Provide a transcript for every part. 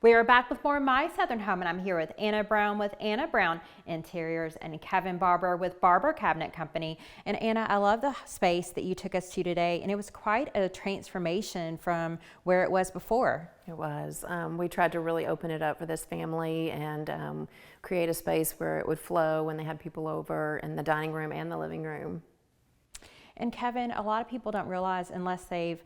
We are back with more My Southern Home, and I'm here with Anna Brown with Anna Brown Interiors and Kevin Barber with Barber Cabinet Company. And Anna, I love the space that you took us to today, and it was quite a transformation from where it was before. It was. We tried to really open it up for this family and create a space where it would flow when they had people over in the dining room and the living room. And Kevin, a lot of people don't realize unless they've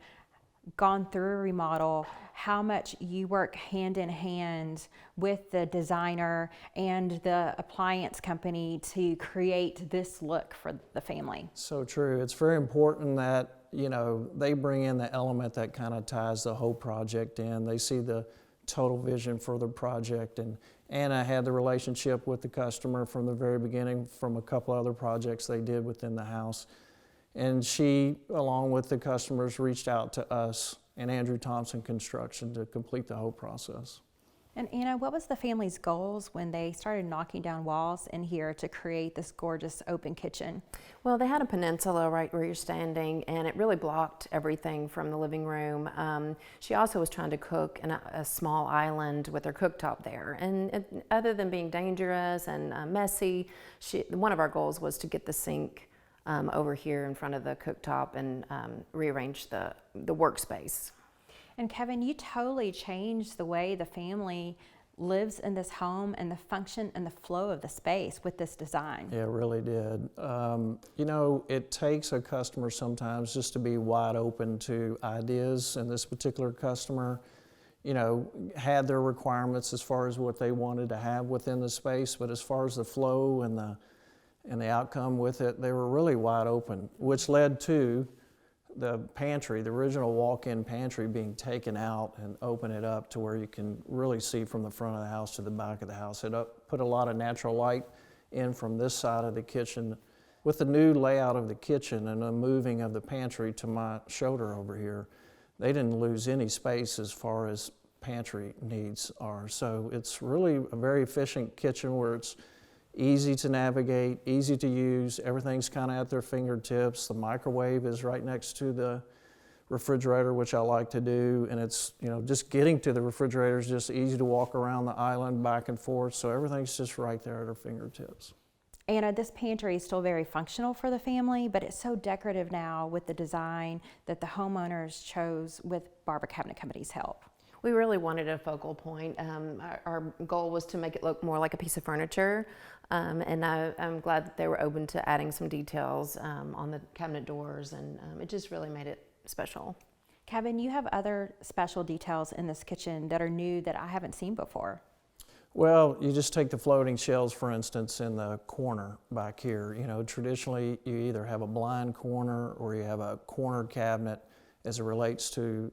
gone through a remodel how much you work hand in hand with the designer and the appliance company to create this look for the family. So true. It's very important that, you know, they bring in the element that kind of ties the whole project in. They see the total vision for the project, and Anna had the relationship with the customer from the very beginning from a couple other projects they did within the house. And she, along with the customers, reached out to us and Andrew Thompson Construction to complete the whole process. And Anna, what was the family's goals when they started knocking down walls in here to create this gorgeous open kitchen? Well, they had a peninsula right where you're standing, and it really blocked everything from the living room. She also was trying to cook in a small island with her cooktop there. And other than being dangerous and messy, one of our goals was to get the sink over here in front of the cooktop and rearrange the workspace. And Kevin, you totally changed the way the family lives in this home and the function and the flow of the space with this design. Yeah, it really did. You know, it takes a customer sometimes just to be wide open to ideas, and this particular customer, you know, had their requirements as far as what they wanted to have within the space, but as far as the flow and the outcome with it, they were really wide open, which led to the pantry, the original walk-in pantry, being taken out and open it up to where you can really see from the front of the house to the back of the house. It put a lot of natural light in from this side of the kitchen. With the new layout of the kitchen and the moving of the pantry to my shoulder over here, they didn't lose any space as far as pantry needs are. So it's really a very efficient kitchen where it's easy to navigate, easy to use, everything's kind of at their fingertips. The microwave is right next to the refrigerator, which I like to do, and it's, you know, just getting to the refrigerator is just easy to walk around the island back and forth, so everything's just right there at our fingertips. Anna, this pantry is still very functional for the family, but it's so decorative now with the design that the homeowners chose with Barber Cabinet Company's help. We really wanted a focal point. Our goal was to make it look more like a piece of furniture, and I'm glad that they were open to adding some details on the cabinet doors, and it just really made it special. Kevin, you have other special details in this kitchen that are new that I haven't seen before. Well, you just take the floating shelves, for instance, in the corner back here. You know, traditionally you either have a blind corner or you have a corner cabinet as it relates to,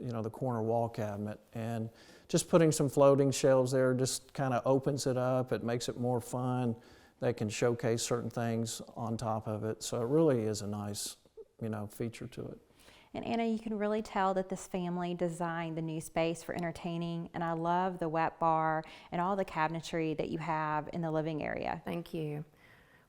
you know, the corner wall cabinet. And just putting some floating shelves there just kind of opens it up. It makes it more fun. They can showcase certain things on top of it. So it really is a nice, you know, feature to it. And Anna, you can really tell that this family designed the new space for entertaining, and I love the wet bar and all the cabinetry that you have in the living area. Thank you.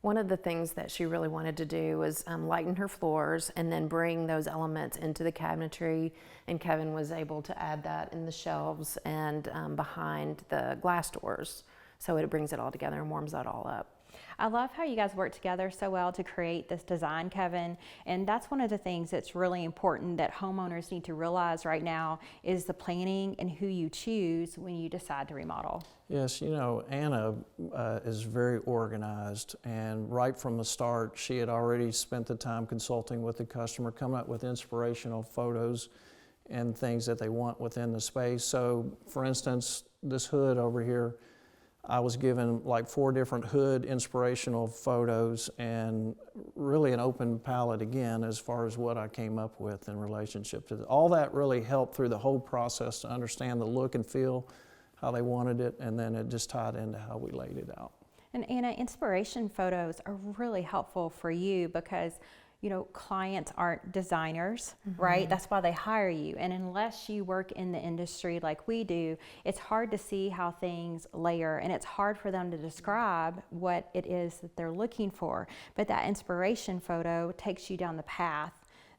One of the things that she really wanted to do was lighten her floors and then bring those elements into the cabinetry, and Kevin was able to add that in the shelves and behind the glass doors. So it brings it all together and warms that all up. I love how you guys work together so well to create this design, Kevin, and that's one of the things that's really important that homeowners need to realize right now is the planning and who you choose when you decide to remodel. Yes, you know, Anna is very organized, and right from the start she had already spent the time consulting with the customer, coming up with inspirational photos and things that they want within the space. So for instance, this hood over here, I was given like 4 different hood inspirational photos and really an open palette again as far as what I came up with in relationship to all that. Really helped through the whole process to understand the look and feel, how they wanted it, and then it just tied into how we laid it out. And Anna, inspiration photos are really helpful for you because, you know, clients aren't designers, right? That's why they hire you. And unless you work in the industry like we do, it's hard to see how things layer, and it's hard for them to describe what it is that they're looking for. But that inspiration photo takes you down the path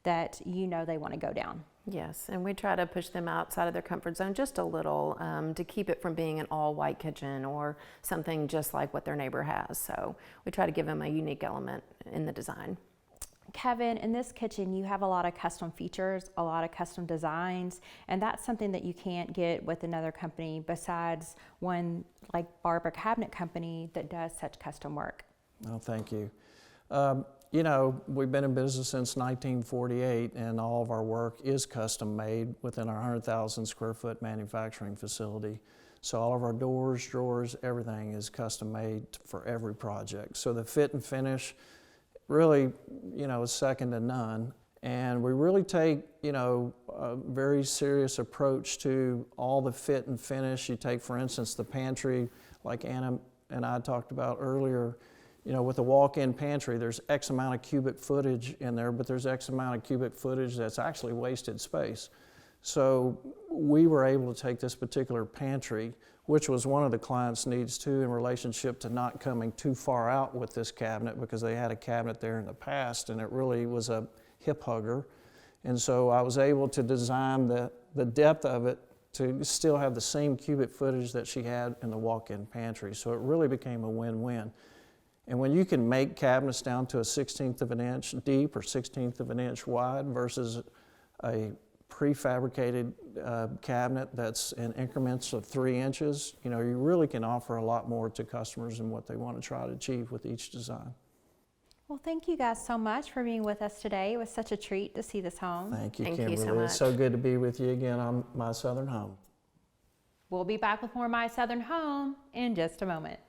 that you know they want to go down. Yes, and we try to push them outside of their comfort zone just a little to keep it from being an all-white kitchen or something just like what their neighbor has. So we try to give them a unique element in the design. Kevin, in this kitchen, you have a lot of custom features, a lot of custom designs, and that's something that you can't get with another company besides one like Barber Cabinet Company that does such custom work. Oh, thank you. You know, we've been in business since 1948, and all of our work is custom made within our 100,000 square foot manufacturing facility. So all of our doors, drawers, everything is custom made for every project. So the fit and finish really, you know, is second to none. And we really take, you know, a very serious approach to all the fit and finish. You take, for instance, the pantry, like Anna and I talked about earlier. You know, with a walk-in pantry, there's X amount of cubic footage in there, but there's X amount of cubic footage that's actually wasted space. So we were able to take this particular pantry, which was one of the client's needs too in relationship to not coming too far out with this cabinet, because they had a cabinet there in the past and it really was a hip hugger. And so I was able to design the depth of it to still have the same cubic footage that she had in the walk-in pantry. So it really became a win-win. And when you can make cabinets down to a 1/16 of an inch deep or 1/16 of an inch wide versus a prefabricated cabinet that's in increments of 3 inches, you know, you really can offer a lot more to customers and what they want to try to achieve with each design. Well, thank you guys so much for being with us today. It was such a treat to see this home. Thank you, Thank you Kimberly. so much. It's so good to be with you again on My Southern Home. We'll be back with more My Southern Home in just a moment.